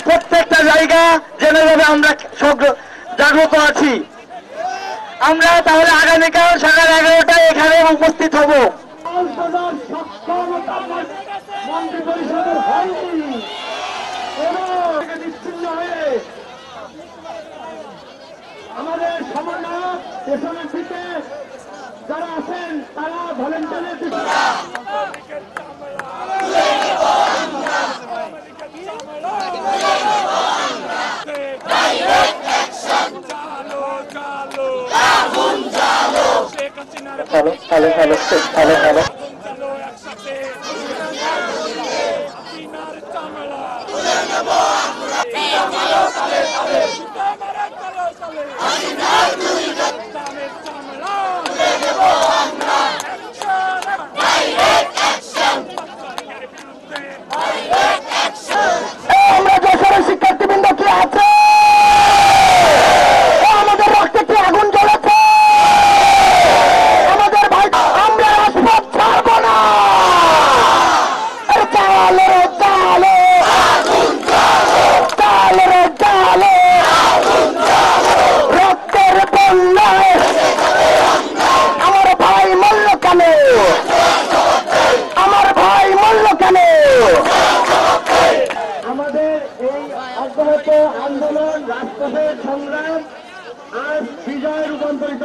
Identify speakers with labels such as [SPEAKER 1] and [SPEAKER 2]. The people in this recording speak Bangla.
[SPEAKER 1] প্রত্যেকটা জায়গা যেভাবে আমরা জাগ্রত আছি, আমরা তাহলে আগামীকাল সকাল 11টায় এখানে উপস্থিত হব।
[SPEAKER 2] আমাদের সমন্বয়ক পেছনের দিকে যারা আছেন তারা ভলেন্টিয়ারের দিকে শিক্ষার্থীবৃন্দ কি আছে, আমাদের রক্তে কি আগুন জ্বলেছে, আমাদের ভাই, আমরা রাজপথ ছাড়বো না। চালো চালো চালো চালো রক্তের বন্যায় আমার ভাই মূল্য কেন, আমার ভাই মূল্য কেন। আমাদের এই অব্যাহত আন্দোলন, রাজপথের সংগ্রাম আজ বিজয়ে রূপান্তরিত